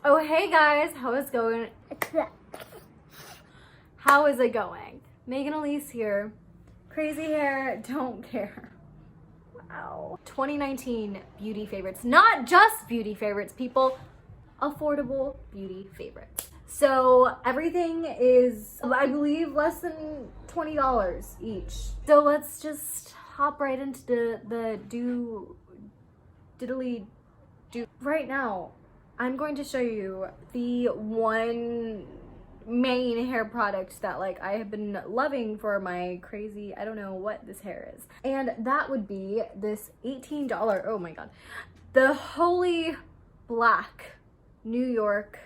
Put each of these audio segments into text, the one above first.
Oh, hey guys, how is it going? How is it going? Megan Elise here. Crazy hair, don't care. Wow. 2019 beauty favorites. Not just beauty favorites, people. Affordable beauty favorites. So everything is, I believe, less than $20 each. So let's just hop right into the diddly do. Right now, I'm going to show you the one main hair product that like I have been loving for my crazy, I don't know what this hair is. And that would be this $18, oh my God, the Holy Black New York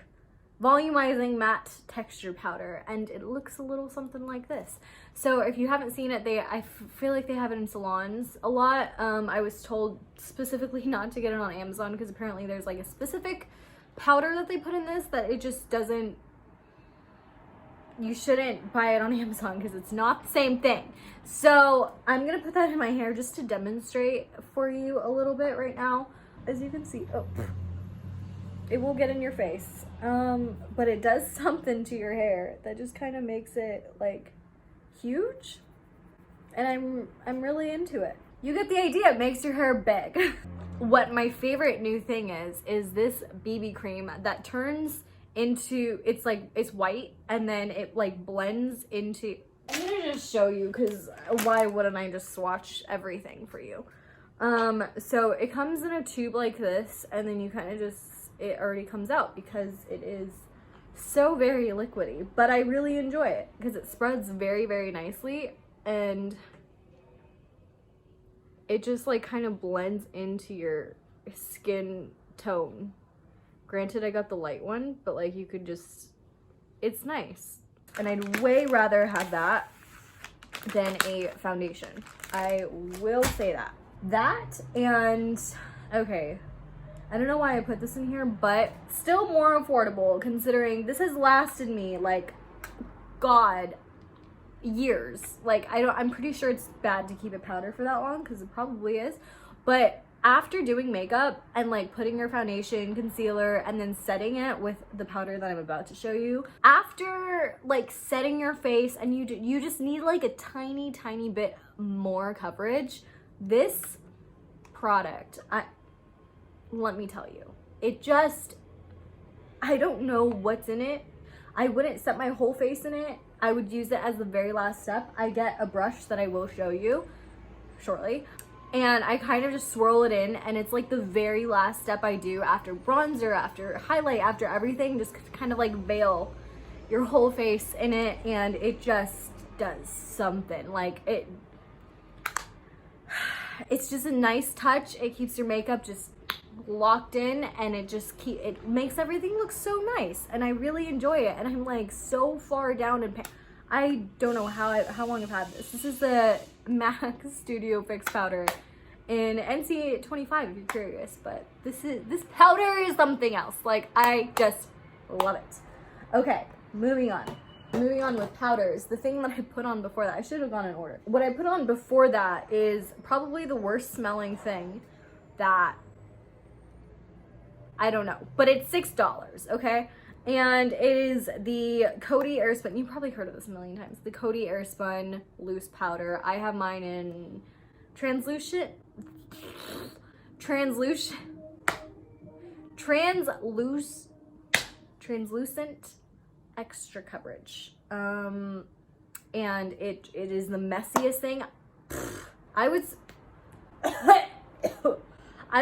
volumizing matte texture powder, and it looks a little something like this. So if you haven't seen it, I feel like they have it in salons a lot. I was told specifically not to get it on Amazon because apparently there's like a specific powder that they put in this that it just doesn't, you shouldn't buy it on Amazon because it's not the same thing. So I'm gonna put that in my hair just to demonstrate for you a little bit right now. As you can see, oh, it will get in your face. But it does something to your hair that just kind of makes it like huge. And I'm really into it. You get the idea, it makes your hair big. What my favorite new thing is this BB cream that turns into, it's like, it's white and then it like blends into, I'm gonna just show you because why wouldn't I just swatch everything for you? So it comes in a tube like this and then you kind of just, it already comes out because it is so very liquidy, but I really enjoy it because it spreads very, very nicely and it just like kind of blends into your skin tone. Granted, I got the light one, but like you could just, it's nice. And I'd way rather have that than a foundation. I will say that. That and, okay, I don't know why I put this in here, but still more affordable considering this has lasted me like, God, years. Like I'm pretty sure it's bad to keep it powder for that long because it probably is. But after doing makeup and like putting your foundation, concealer, and then setting it with the powder that I'm about to show you, after like setting your face and you just need like a tiny bit more coverage, this product, let me tell you, it just, I don't know what's in it. I wouldn't set my whole face in it. I would use it as the very last step. I get a brush that I will show you shortly. And I kind of just swirl it in and it's like the very last step I do after bronzer, after highlight, after everything, just kind of like veil your whole face in it and it just does something. Like it's just a nice touch. It keeps your makeup just locked in and it makes everything look so nice and I really enjoy it and I'm like so far down in I don't know how long I've had this. This is the MAC Studio Fix powder in NC 25 if you're curious, but this powder is something else. Like I just love it. Okay, moving on with powders. The thing that I put on before that, I should have gone in order. What I put on before that is probably the worst smelling thing that, I don't know, but it's $6, okay? And it is the Coty Airspun. You've probably heard of this a million times. The Coty Airspun loose powder. I have mine in translucent extra coverage. And it is the messiest thing. I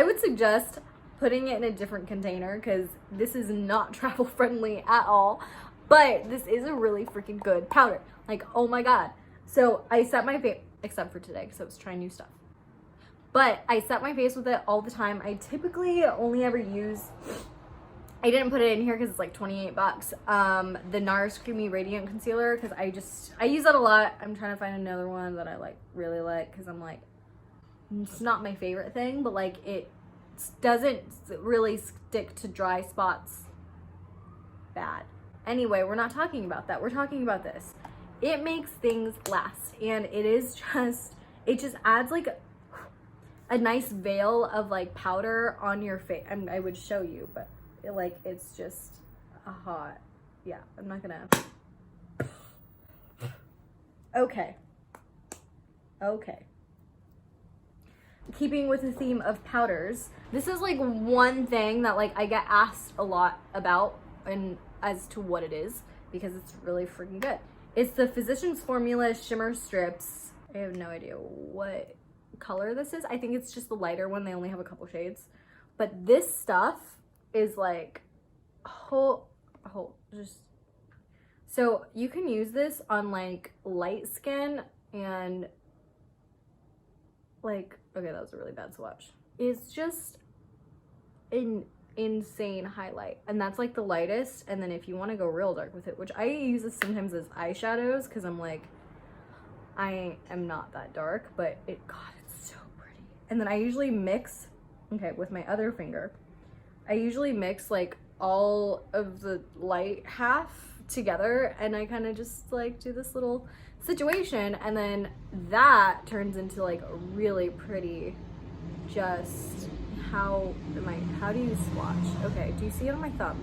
would suggest putting it in a different container because this is not travel friendly at all, but this is a really freaking good powder. Like, oh my God. So I set my face, except for today because I was trying new stuff, but I set my face with it all the time. I typically only ever use, I didn't put it in here because it's like 28 bucks, the NARS Creamy Radiant Concealer because I use that a lot. I'm trying to find another one that I like really like because I'm like, it's not my favorite thing, but like it doesn't really stick to dry spots bad. Anyway, we're not talking about that. We're talking about this. It makes things last and it just adds like a nice veil of like powder on your face. I would show you, but like, it's just a hot, yeah, I'm not gonna. Okay. Keeping with the theme of powders, this is like one thing that like I get asked a lot about and as to what it is, because it's really freaking good. It's the Physicians Formula Shimmer Strips. I have no idea what color this is. I think it's just the lighter one. They only have a couple shades. But this stuff is like just so you can use this on like light skin and like, okay, that was a really bad swatch. It's just an insane highlight, and that's like the lightest. And then if you want to go real dark with it, which I use this sometimes as eyeshadows because I'm like, I am not that dark, but God, it's so pretty. And then I usually mix, okay, with my other finger, I usually mix like all of the light half together, and I kind of just like do this little situation, and then that turns into like a really pretty, just how do you swatch? Okay, do you see it on my thumb?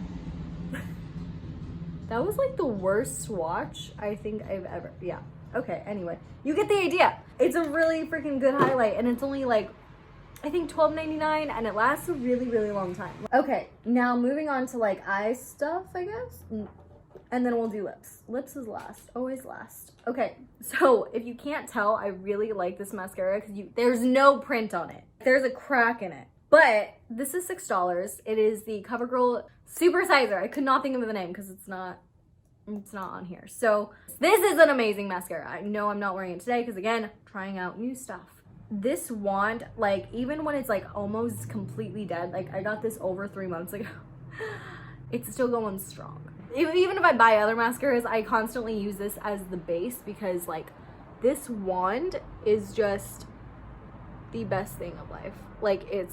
That was like the worst swatch I think I've ever, yeah. Okay, anyway, you get the idea. It's a really freaking good highlight, and it's only like, I think $12.99, and it lasts a really, really long time. Okay, now moving on to like eye stuff, I guess. And then we'll do lips. Lips is last, always last. Okay, so if you can't tell, I really like this mascara because there's no print on it. There's a crack in it. But this is $6. It is the CoverGirl Super Sizer. I could not think of the name because it's not on here. So this is an amazing mascara. I know I'm not wearing it today because again, trying out new stuff. This wand, like even when it's like almost completely dead, like I got this over 3 months ago, it's still going strong. Even if I buy other mascaras, I constantly use this as the base because like this wand is just the best thing of life. Like it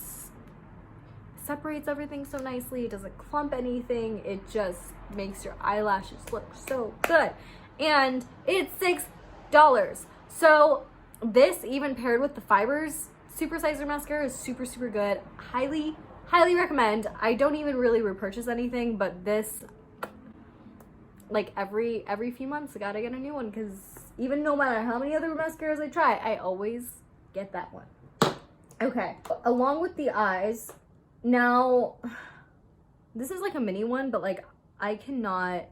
separates everything so nicely. It doesn't clump anything. It just makes your eyelashes look so good. And it's $6. So this, even paired with the Fibers Super Sizer mascara, is super, super good. Highly recommend. I don't even really repurchase anything, but this, like every few months, I gotta get a new one because even no matter how many other mascaras I try, I always get that one. Okay, along with the eyes, now this is like a mini one, but like I cannot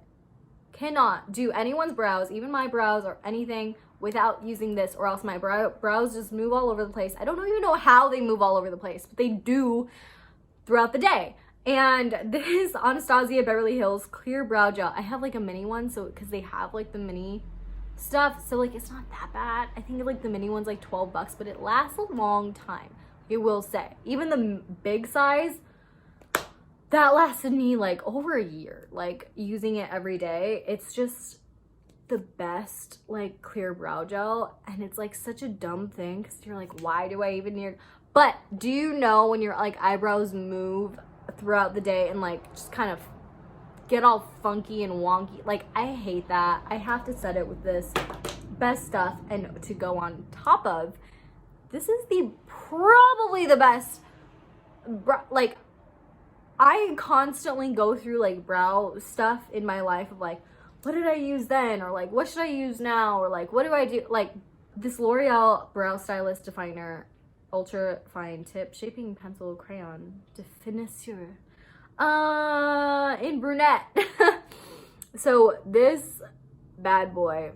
do anyone's brows, even my brows or anything, without using this, or else my brows just move all over the place. I don't even know how they move all over the place, but they do throughout the day. And this Anastasia Beverly Hills Clear Brow Gel, I have like a mini one, so because they have like the mini stuff, so like it's not that bad. I think like the mini one's like $12, but it lasts a long time, I will say. Even the big size, that lasted me like over a year, like using it every day. It's just the best like clear brow gel, and it's like such a dumb thing because you're like, why do I even need? But do you know when your like eyebrows move throughout the day and like just kind of get all funky and wonky? Like I hate that. I have to set it with this best stuff, and to go on top of, this is probably the best like, I constantly go through like brow stuff in my life of like, what did I use then? Or like, what should I use now? Or like, what do I do? Like this L'Oreal Brow Stylist Definer Ultra Fine Tip Shaping Pencil Crayon Definition in brunette. So this bad boy,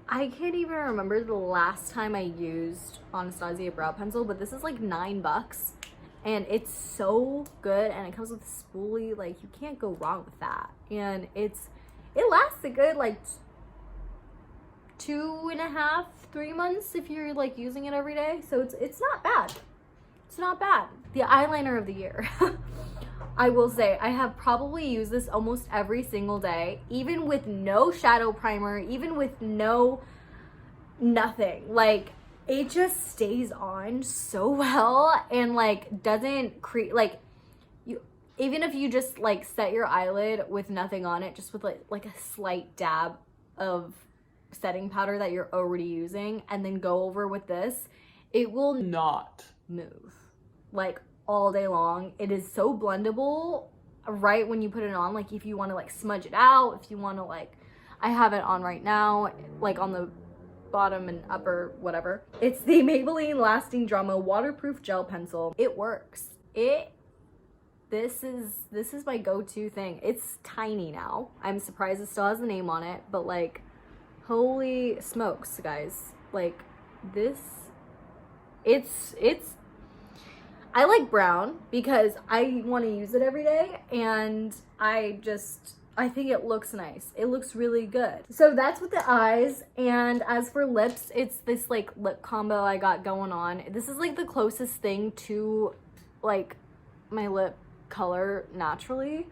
I can't even remember the last time I used Anastasia brow pencil, but this is like $9. And it's so good, and it comes with a spoolie. Like you can't go wrong with that. And it lasts a good like 2.5, 3 months if you're like using it every day. So it's not bad. It's not bad. The eyeliner of the year. I will say I have probably used this almost every single day, even with no shadow primer, even with nothing. Like it just stays on so well, and like doesn't create like, you even if you just like set your eyelid with nothing on it, just with like a slight dab of setting powder that you're already using, and then go over with this, it will not move. Like all day long. It is so blendable right when you put it on. Like if you want to like smudge it out, if you want to like, I have it on right now, like on the bottom and upper, whatever. It's the Maybelline Lasting Drama Waterproof Gel Pencil. It works. This is my go-to thing. It's tiny now. I'm surprised it still has a name on it, but like, holy smokes, guys. Like this, it's I like brown because I want to use it every day, and I think it looks nice. It looks really good. So that's with the eyes. And as for lips, it's this like lip combo I got going on. This is like the closest thing to like my lip color naturally,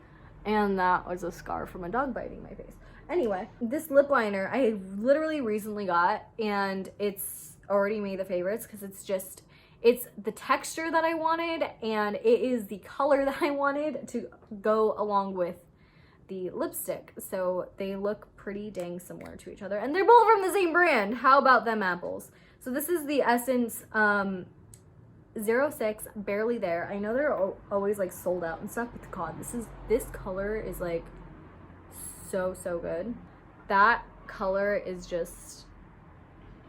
and that was a scar from a dog biting my face. Anyway, this lip liner I literally recently got, and it's already made the favorites because it's the texture that I wanted, and it is the color that I wanted to go along with the lipstick. So they look pretty dang similar to each other, and they're both from the same brand. How about them apples? So this is the Essence 06 Barely There. I know they're always like sold out and stuff, but God, this color is like so good. That color is just,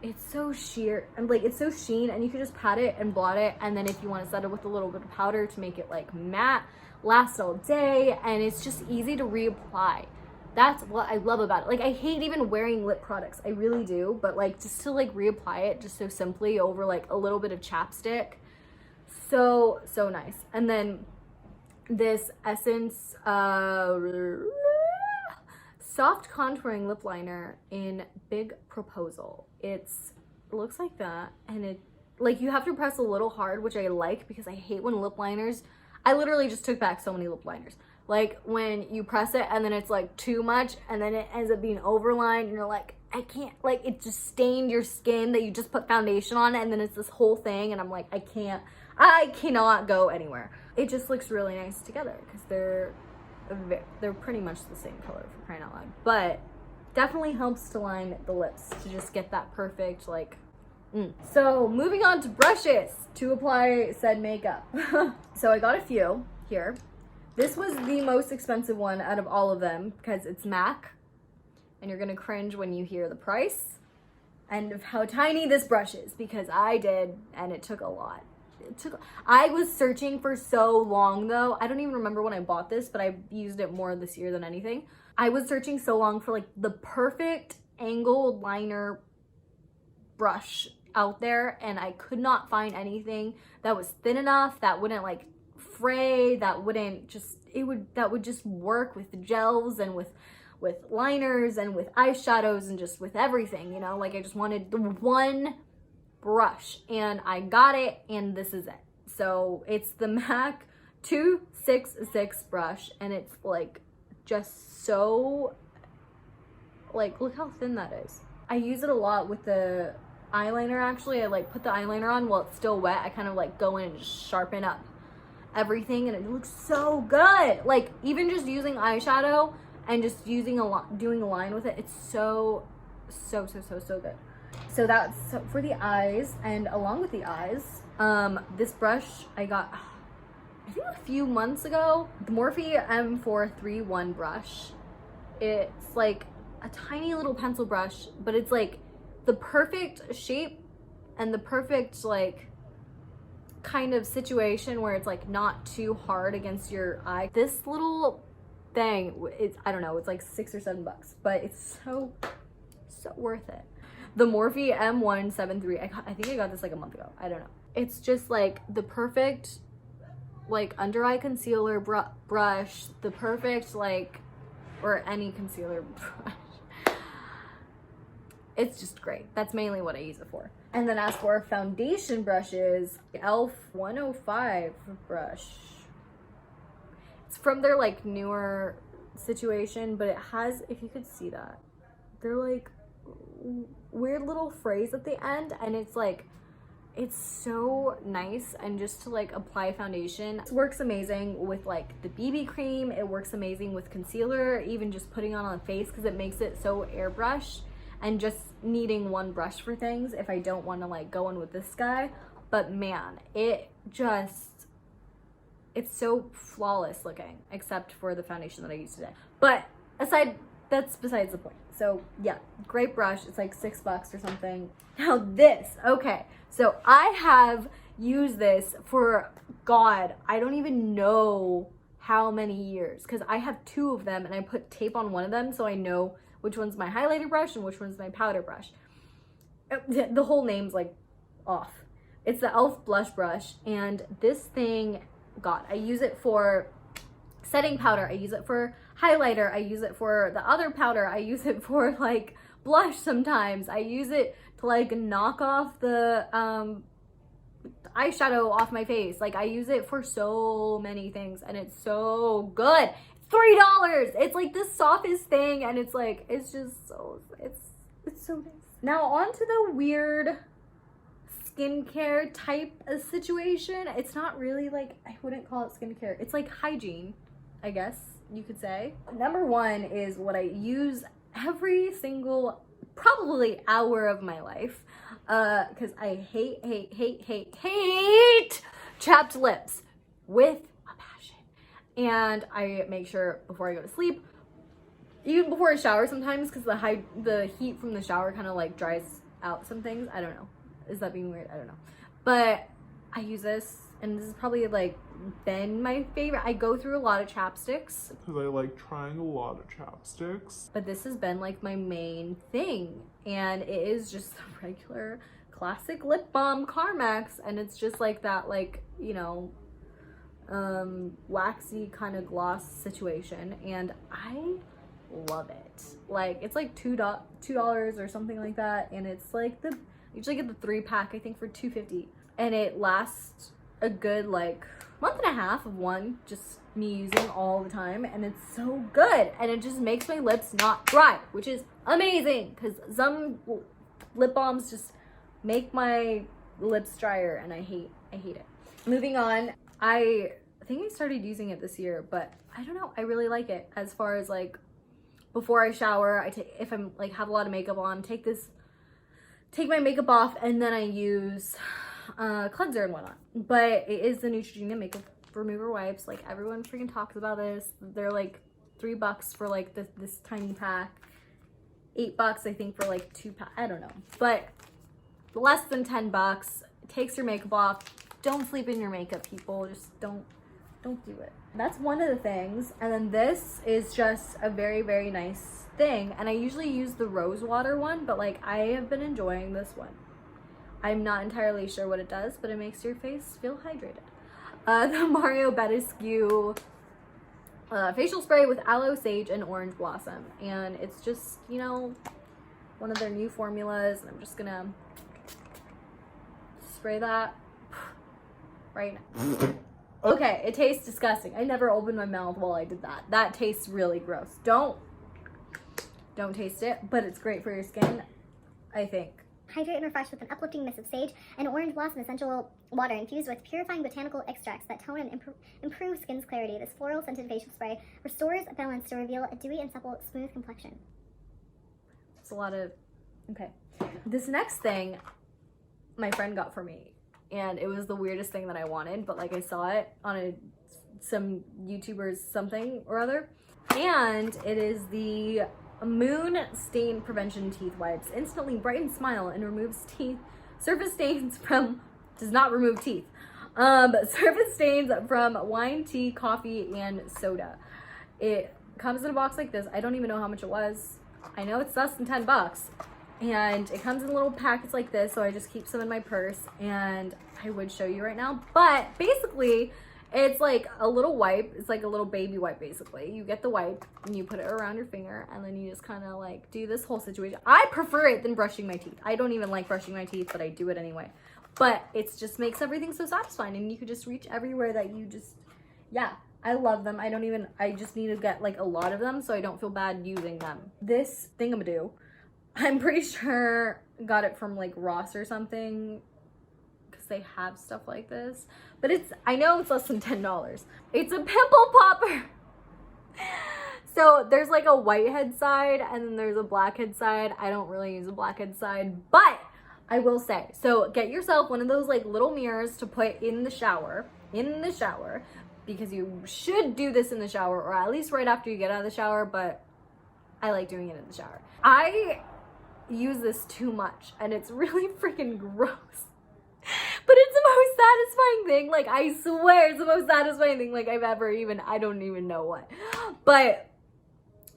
it's so sheer and like it's so sheen, and you can just pat it and blot it, and then if you want to set it with a little bit of powder to make it like matte, lasts all day, and it's just easy to reapply. That's what I love about it. Like I hate even wearing lip products, I really do, but like just to like reapply it just so simply over like a little bit of chapstick, so nice. And then this Essence soft contouring lip liner in Big Proposal. It looks like that, and it like you have to press a little hard, which I like because I hate when lip liners, I literally just took back so many lip liners, like when you press it and then it's like too much and then it ends up being overlined and you're like, I can't, like it just stained your skin that you just put foundation on, and then it's this whole thing, and I'm like, I cannot go anywhere. It just looks really nice together because they're pretty much the same color, for crying out loud, but definitely helps to line the lips to just get that perfect like So moving on to brushes to apply said makeup. So I got a few here. This was the most expensive one out of all of them because it's MAC, and you're gonna cringe when you hear the price and of how tiny this brush is, because I did, and it took a lot. I was searching for so long though. I don't even remember when I bought this, but I used it more this year than anything. I was searching so long for like the perfect angled liner brush out there, and I could not find anything that was thin enough, that wouldn't like fray, that wouldn't just, that would just work with gels and with liners and with eyeshadows and just with everything, you know? Like I just wanted the one brush, and I got it, and this is it. So it's the MAC 266 brush, and it's like just so, like, look how thin that is. I use it a lot with the eyeliner. Actually, I like put the eyeliner on while it's still wet. I kind of like go in and just sharpen up everything, and it looks so good. Like even just using eyeshadow and just using doing a line with it, it's so good. So that's for the eyes. And along with the eyes, this brush I got, I think a few months ago, the Morphe M431 brush. It's like a tiny little pencil brush, but it's like the perfect shape and the perfect like kind of situation where it's like not too hard against your eye. This little thing, it's, I don't know, it's like $6 or $7, but it's so worth it. The Morphe M173, I think I got this like a month ago. I don't know. It's just like the perfect like under eye concealer brush, the perfect like, or any concealer brush. It's just great. That's mainly what I use it for. And then as for foundation brushes, e.l.f. 105 brush. It's from their like newer situation, but it has, if you could see that, they're like weird little frays at the end, and it's like, it's so nice. And just to like apply foundation, it works amazing with like the BB cream. It works amazing with concealer, even just putting on the face, because it makes it so airbrush, and just needing one brush for things if I don't want to like go in with this guy. But man, it just It's so flawless looking, except for the foundation that I used today. But that's besides the point. So yeah, great brush. It's like $6 or something. Now this, okay. So I have used this for, God, I don't even know how many years, because I have 2 of them and I put tape on one of them so I know which one's my highlighter brush and which one's my powder brush. The whole name's like off. It's the e.l.f. blush brush, and this thing, God, I use it for setting powder, I use it for highlighter, I use it for the other powder, I use it for like blush sometimes, I use it to like knock off the eyeshadow off my face. Like I use it for so many things and it's so good. It's $3. It's like the softest thing and it's like, it's just so, it's so nice. Now on to the weird skincare type of situation. It's not really like, I wouldn't call it skincare. It's like hygiene, I guess you could say. Number 1 is what I use every single probably hour of my life, because I hate chapped lips with a passion. And I make sure before I go to sleep, even before I shower sometimes, because the heat from the shower kind of like dries out some things. I don't know. Is that being weird? I don't know. But I use this, and this is probably like been my favorite. I go through a lot of chapsticks because I like trying a lot of chapsticks, but this has been like my main thing, and it is just the regular classic lip balm Carmex, and it's just like that, like, you know, waxy kind of gloss situation, and I love it. Like it's like $2 or something like that, and it's like the, usually get the 3-pack I think for $2.50, and it lasts a good like month and a half of one, just me using all the time, and it's so good, and it just makes my lips not dry, which is amazing, because some lip balms just make my lips drier and I hate it. Moving on, I think I started using it this year, but I don't know, I really like it. As far as like before I shower, I take, if I'm like have a lot of makeup on, take my makeup off, and then I use cleanser and whatnot. But it is the Neutrogena makeup remover wipes. Like everyone freaking talks about this. They're like $3 for like this tiny pack, $8 I think for like 2 pack. I don't know, but less than $10. It takes your makeup off. Don't sleep in your makeup, people. Just don't do it. That's one of the things. And then this is just a very, very nice thing, and I usually use the rose water one, but like I have been enjoying this one. I'm not entirely sure what it does, but it makes your face feel hydrated. The Mario Badescu facial spray with aloe, sage, and orange blossom, and it's just, you know, one of their new formulas, and I'm just gonna spray that right now. Okay, it tastes disgusting. I never opened my mouth while I did that. That tastes really gross. Don't taste it, but it's great for your skin, I think. Hydrate and refresh with an uplifting mist of sage and orange blossom essential water infused with purifying botanical extracts that tone and improve skin's clarity. This floral scented facial spray restores balance to reveal a dewy and supple, smooth complexion. It's a lot of, okay. This next thing my friend got for me, and it was the weirdest thing that I wanted, but like I saw it on some YouTubers something or other, and it is the Moon Stain Prevention Teeth Wipes. Instantly brighten smile and removes surface stains from, does not remove teeth, surface stains from wine, tea, coffee, and soda. It comes in a box like this. I don't even know how much it was. I know it's less than $10, and it comes in little packets like this, so I just keep some in my purse, and I would show you right now, but basically it's like a little wipe. It's like a little baby wipe, basically. You get the wipe and you put it around your finger, and then you just kind of like do this whole situation. I prefer it than brushing my teeth. I don't even like brushing my teeth, but I do it anyway. But it just makes everything so satisfying, and you could just reach everywhere that you just, yeah, I love them. I just need to get like a lot of them so I don't feel bad using them. This thingamadoo, I'm pretty sure got it from like Ross or something, because they have stuff like this. But I know it's less than $10. It's a pimple popper. So there's like a whitehead side and then there's a blackhead side. I don't really use a blackhead side, but I will say, so get yourself one of those like little mirrors to put in the shower, because you should do this in the shower, or at least right after you get out of the shower, but I like doing it in the shower. I use this too much and it's really freaking gross. But it's the most satisfying thing. Like, I swear it's the most satisfying thing like I've ever I don't even know what. But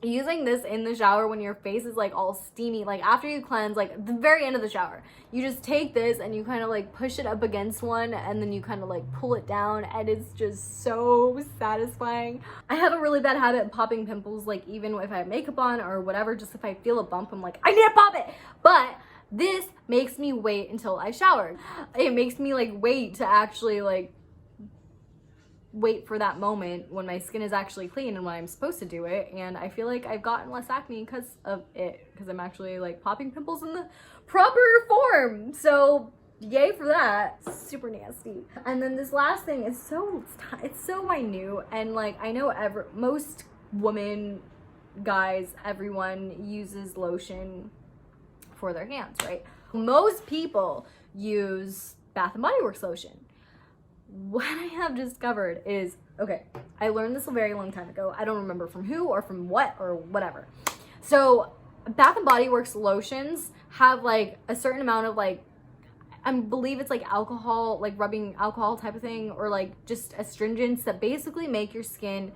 using this in the shower when your face is like all steamy, like after you cleanse, like the very end of the shower, you just take this and you kind of like push it up against one and then you kind of like pull it down, and it's just so satisfying. I have a really bad habit of popping pimples, like even if I have makeup on or whatever, just if I feel a bump, I'm like, I need to pop it. But this makes me wait until I showered. It makes me like wait to actually like wait for that moment when my skin is actually clean and when I'm supposed to do it. And I feel like I've gotten less acne because of it, because I'm actually like popping pimples in the proper form. So yay for that. Super nasty. And then this last thing is it's so minute, and like I know most women, guys, everyone uses lotion for their hands, right? Most people use Bath and Body Works lotion. What I have discovered is, okay, I learned this a very long time ago. I don't remember from who or from what or whatever. So Bath and Body Works lotions have like a certain amount of like, I believe it's like alcohol, like rubbing alcohol type of thing, or like just astringents that basically make your skin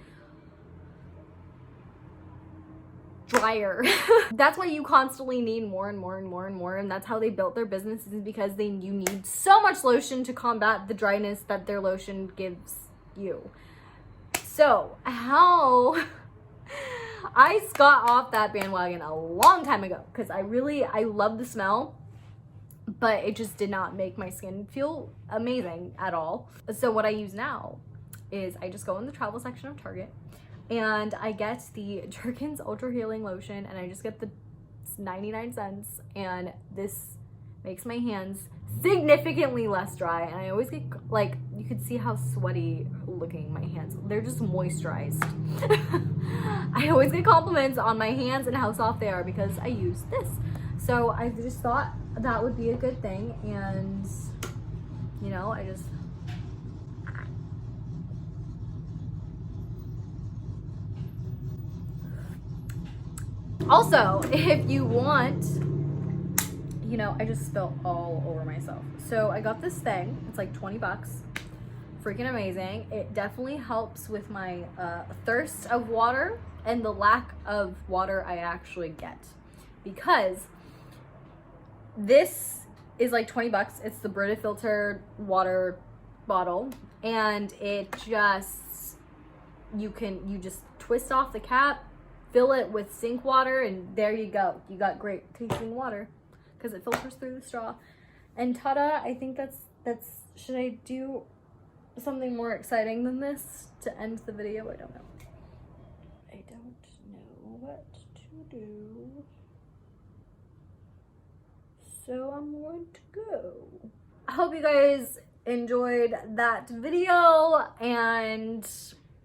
drier. That's why you constantly need more and more and more and more, and that's how they built their businesses, because you need so much lotion to combat the dryness that their lotion gives you. So how I got off that bandwagon a long time ago, because I love the smell, but it just did not make my skin feel amazing at all. So what I use now is I just go in the travel section of Target and I get the Jergens Ultra Healing Lotion, and I just get the 99 cents, and this makes my hands significantly less dry, and I always get, like, you can see how sweaty looking my hands, they're just moisturized. I always get compliments on my hands and how soft they are because I use this. So I just thought that would be a good thing, and you know, I just also, if you want, you know, I just spilled all over myself. So I got this thing, it's like 20 bucks, freaking amazing. It definitely helps with my thirst of water and the lack of water I actually get, because this is like 20 bucks. It's the Brita filtered water bottle, and it just, you just twist off the cap, fill it with sink water, and there you go. You got great tasting water because it filters through the straw. And ta-da, I think that's, should I do something more exciting than this to end the video? I don't know. I don't know what to do. So I'm going to go. I hope you guys enjoyed that video, and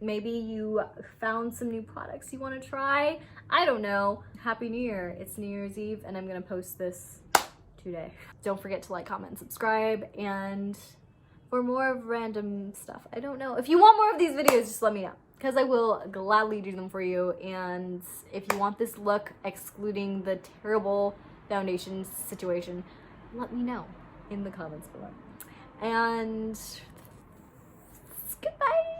maybe you found some new products you want to try. I don't know. Happy New Year. It's New Year's Eve, and I'm going to post this today. Don't forget to like, comment, and subscribe, and for more of random stuff. I don't know. If you want more of these videos, just let me know, because I will gladly do them for you. And if you want this look excluding the terrible foundation situation, let me know in the comments below. And goodbye.